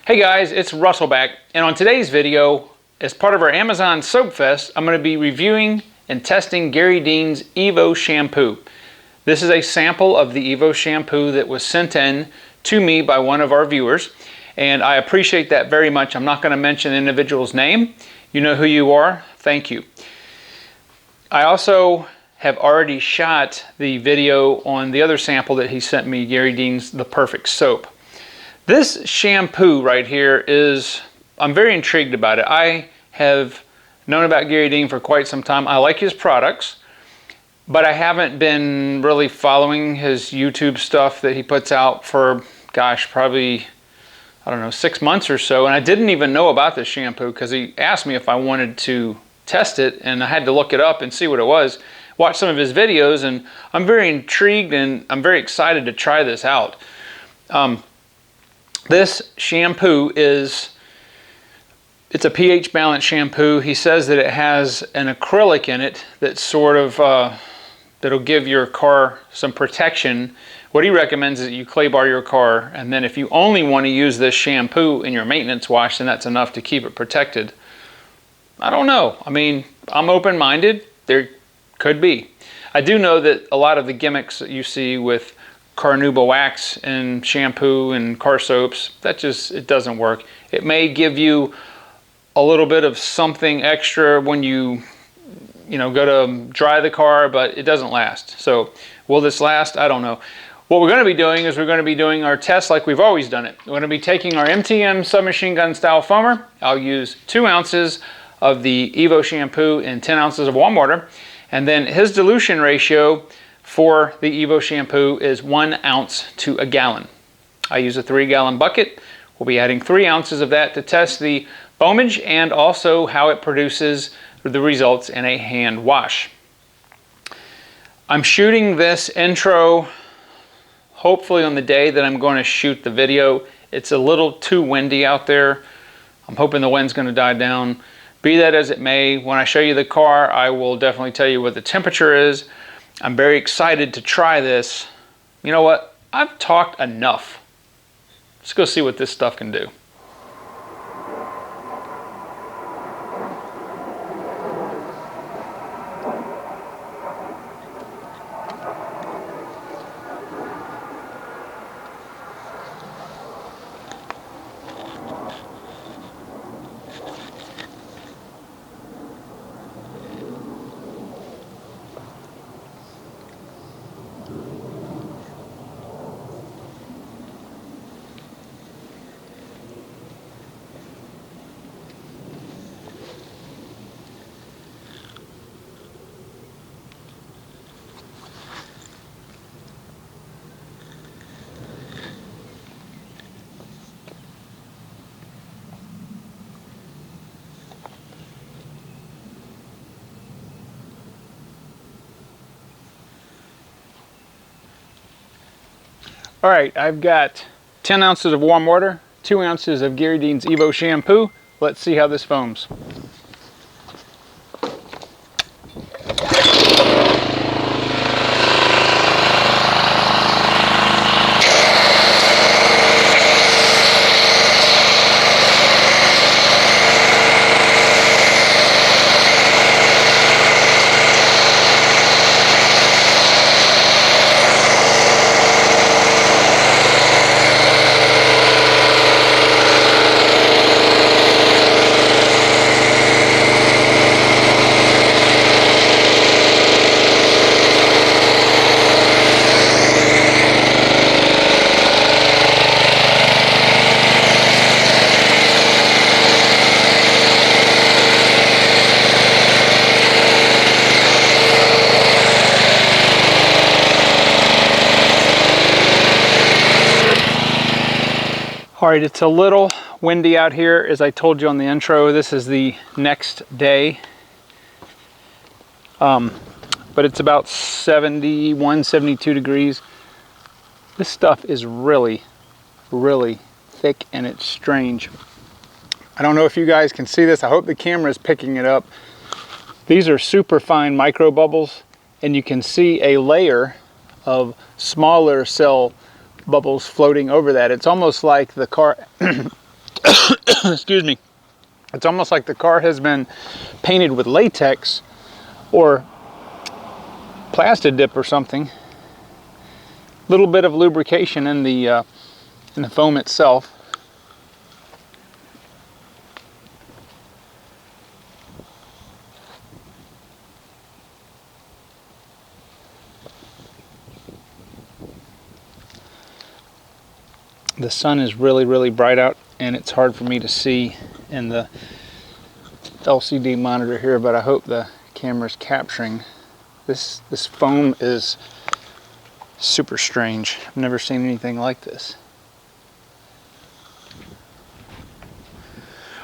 Hey guys, it's Russell back, and on today's video, as part of our Amazon Soap Fest, I'm going to be reviewing and testing Garry Dean's Evo Shampoo. This is a sample of the Evo Shampoo that was sent in to me by one of our viewers, and I appreciate that very much. I'm not going to mention the individual's name. You know who you are. Thank you. I also have already shot the video on the other sample that he sent me, Garry Dean's The Perfect Soap. This shampoo right here I'm very intrigued about it. I have known about Garry Dean for quite some time. I like his products, but I haven't been really following his YouTube stuff that he puts out for, gosh, probably, I don't know, 6 months or so. And I didn't even know about this shampoo because he asked me if I wanted to test it, and I had to look it up and see what it was, watch some of his videos, and I'm very intrigued and I'm very excited to try this out. This shampoo it's a pH Balance Shampoo. He says that it has an acrylic in it that sort of, that'll give your car some protection. What he recommends is that you clay bar your car, and then if you only want to use this shampoo in your maintenance wash, then that's enough to keep it protected. I don't know. I mean, I'm open-minded. There could be. I do know that a lot of the gimmicks that you see with carnauba wax and shampoo and car soaps, it doesn't work. It may give you a little bit of something extra when you go to dry the car, but it doesn't last. So will this last? I don't know. What we're going to be doing is we're going to be doing our test like we've always done it. We're going to be taking our MTM submachine gun style foamer. I'll use 2 ounces of the Evo shampoo and 10 ounces of warm water, and then his dilution ratio for the Evo shampoo is 1 ounce to a gallon. I use a 3-gallon bucket. We'll be adding 3 ounces of that to test the foamage and also how it produces the results in a hand wash. I'm shooting this intro hopefully on the day that I'm going to shoot the video. It's a little too windy out there. I'm hoping the wind's going to die down. Be that as it may, when I show you the car, I will definitely tell you what the temperature is. I'm very excited to try this. You know what? I've talked enough. Let's go see what this stuff can do. All right, I've got 10 ounces of warm water, 2 ounces of Garry Dean's Evo shampoo. Let's see how this foams. All right, it's a little windy out here. As I told you on the intro, this is the next day. But it's about 71, 72 degrees. This stuff is really, really thick, and it's strange. I don't know if you guys can see this. I hope the camera is picking it up. These are super fine micro bubbles, and you can see a layer of smaller cell bubbles floating over that. It's almost like the car excuse me, it's almost like the car has been painted with latex or plastic dip or something. Little bit of lubrication in the foam itself. The sun is really bright out, and it's hard for me to see in the LCD monitor here, but I hope the camera's capturing. This foam is super strange. I've never seen anything like this.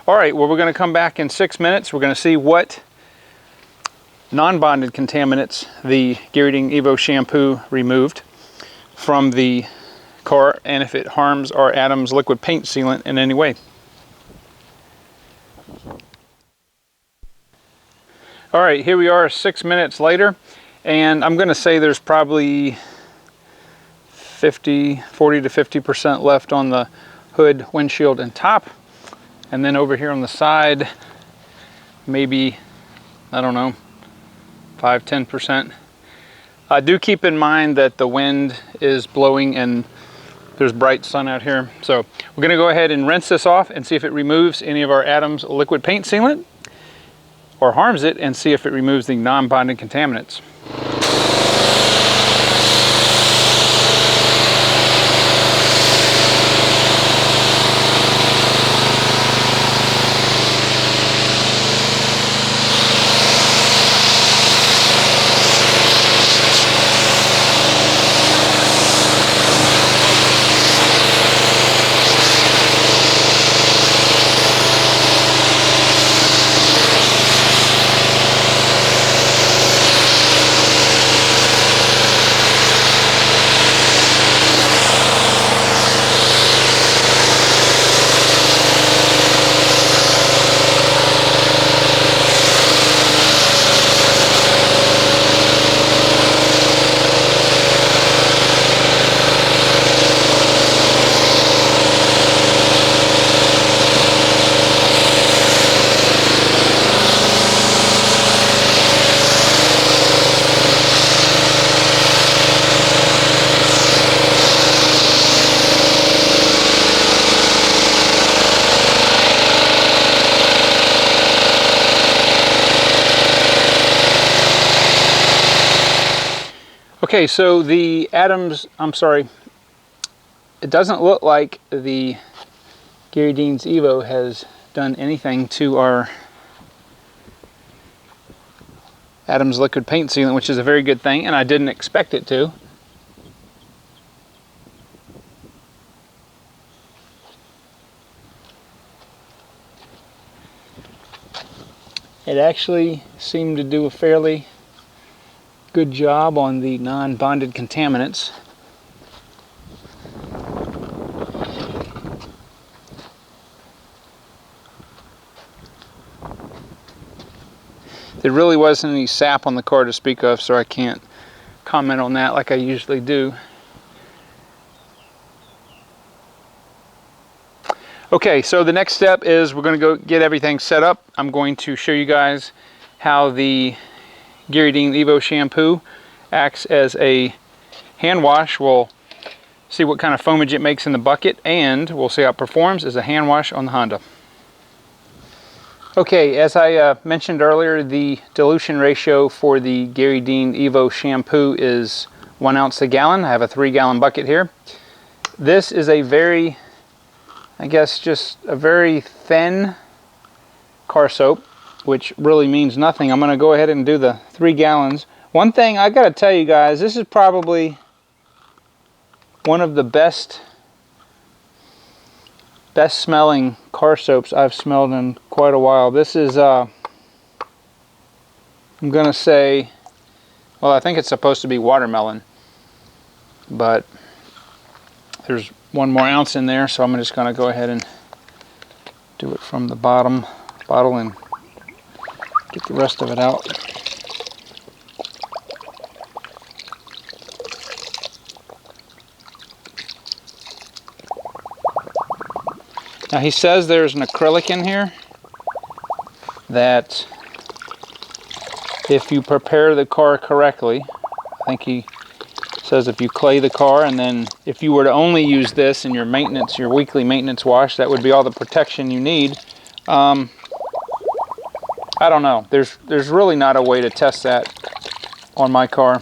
All right, well, we're going to come back in 6 minutes. We're going to see what non-bonded contaminants the Garry Evo shampoo removed from the car, and if it harms our Adams liquid paint sealant in any way. All right, here we are 6 minutes later, and I'm going to say there's probably 40 to 50% left on the hood, windshield, and top. And then over here on the side, maybe, I don't know, 5–10%. Do keep in mind that the wind is blowing and there's bright sun out here. So we're gonna go ahead and rinse this off and see if it removes any of our Adams liquid paint sealant or harms it, and see if it removes the non-bonded contaminants. Okay, so the Adams, it doesn't look like the Garry Evo has done anything to our Adams liquid paint sealant, which is a very good thing, and I didn't expect it to. It actually seemed to do a fairly good job on the non-bonded contaminants. There really wasn't any sap on the car to speak of, so I can't comment on that like I usually do. Okay, so the next step is we're going to go get everything set up. I'm going to show you guys how the Garry Evo shampoo acts as a hand wash. We'll see what kind of foamage it makes in the bucket, and we'll see how it performs as a hand wash on the Honda. Okay, as I mentioned earlier, the dilution ratio for the Garry Evo shampoo is 1 ounce a gallon. I have a 3-gallon bucket here. This is a very, I guess, just a very thin car soap, which really means nothing. I'm going to go ahead and do the 3 gallons. One thing I got to tell you guys, this is probably one of the best smelling car soaps I've smelled in quite a while. This is, I'm going to say, well, I think it's supposed to be watermelon, but there's 1 more ounce in there, so I'm just going to go ahead and do it from the bottom bottle and get the rest of it out. Now he says there's an acrylic in here that if you prepare the car correctly, I think he says if you clay the car, and then if you were to only use this in your maintenance, your weekly maintenance wash, that would be all the protection you need. I don't know. There's really not a way to test that on my car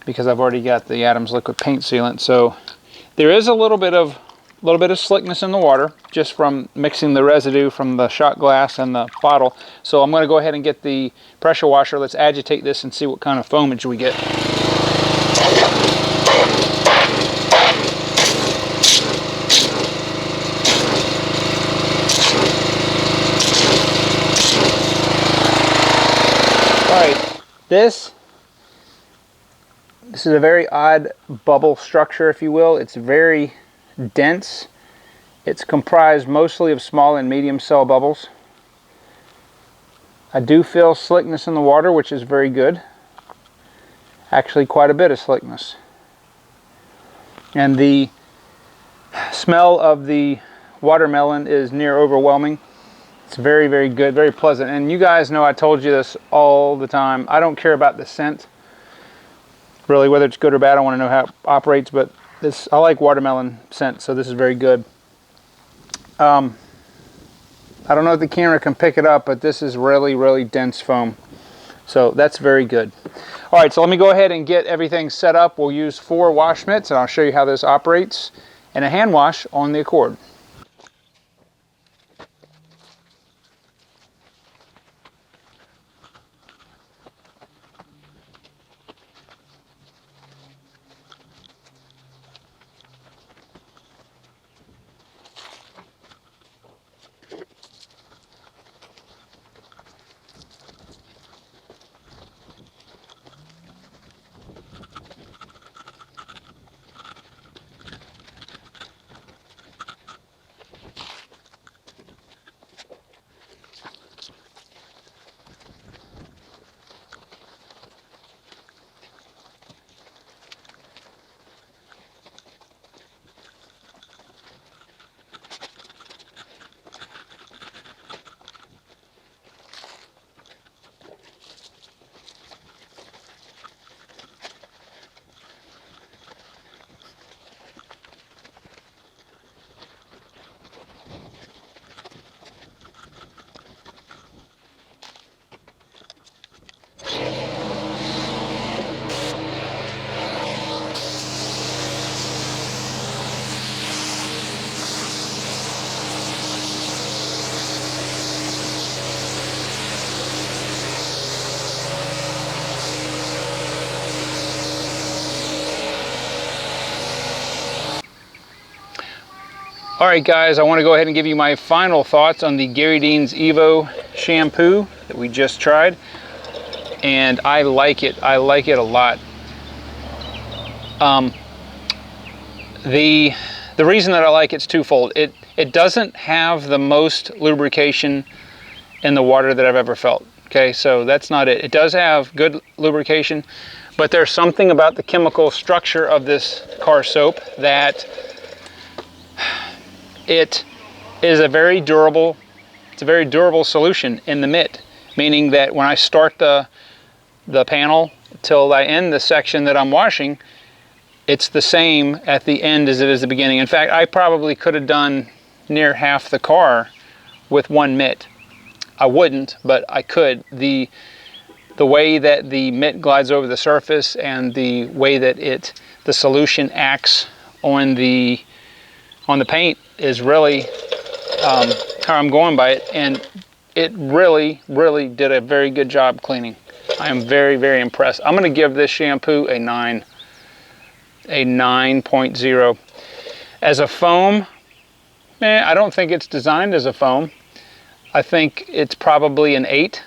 because I've already got the Adams liquid paint sealant. So there is a little bit of slickness in the water just from mixing the residue from the shot glass and the bottle. So I'm going to go ahead and get the pressure washer. Let's agitate this and see what kind of foamage we get. Alright, this is a very odd bubble structure, if you will. It's very dense. It's comprised mostly of small and medium cell bubbles. I do feel slickness in the water, which is very good. Actually, quite a bit of slickness. And the smell of the watermelon is near overwhelming. It's very, very good, very pleasant. And you guys know I told you this all the time. I don't care about the scent. Really, whether it's good or bad, I want to know how it operates, but I like watermelon scent, so this is very good. I don't know if the camera can pick it up, but this is really, really dense foam. So that's very good. All right, so let me go ahead and get everything set up. We'll use 4 wash mitts, and I'll show you how this operates, and a hand wash on the Accord. Alright guys, I want to go ahead and give you my final thoughts on the Garry Dean's Evo shampoo that we just tried. And I like it. I like it a lot. The reason that I like it's twofold. It doesn't have the most lubrication in the water that I've ever felt. Okay, so that's not it. It does have good lubrication, but there's something about the chemical structure of this car soap that it is a very durable solution in the mitt, meaning that when I start the panel till I end the section that I'm washing, it's the same at the end as it is the beginning. In fact, I probably could have done near half the car with one mitt. I wouldn't, but I could. The way that the mitt glides over the surface and the way that the solution acts on the paint is really how I'm going by it, and it really, really did a very good job cleaning. I am very, very impressed. I'm going to give this shampoo a 9.0. As a foam, I don't think it's designed as a foam. I think it's probably an 8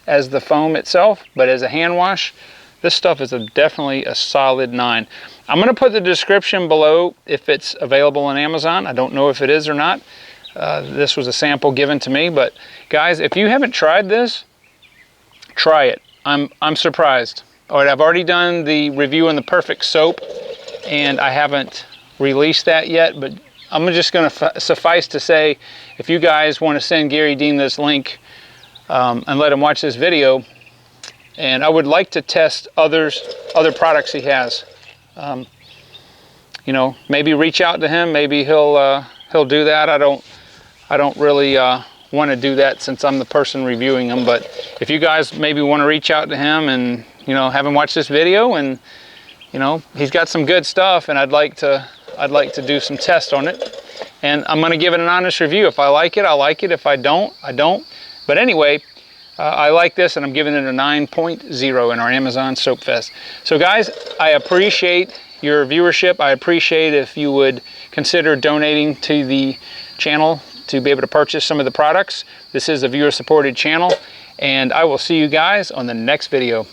as the foam itself, but as a hand wash, this stuff is definitely a solid 9. I'm going to put the description below if it's available on Amazon. I don't know if it is or not. This was a sample given to me, but guys, if you haven't tried this, try it. I'm surprised. All right, I've already done the review on the Perfect soap, and I haven't released that yet, but I'm just going to suffice to say, if you guys want to send Gary Dean this link and let him watch this video, and I would like to test other products he has. You know, maybe reach out to him. Maybe he'll do that. I don't really want to do that since I'm the person reviewing them. But if you guys maybe want to reach out to him and, you know, have him watch this video, and you know, he's got some good stuff, and I'd like to do some tests on it, and I'm going to give it an honest review. If I like it, I like it. If I don't, I don't. But anyway, I like this, and I'm giving it a 9.0 in our Amazon Soap Fest. So guys, I appreciate your viewership. I appreciate if you would consider donating to the channel to be able to purchase some of the products. This is a viewer-supported channel, and I will see you guys on the next video.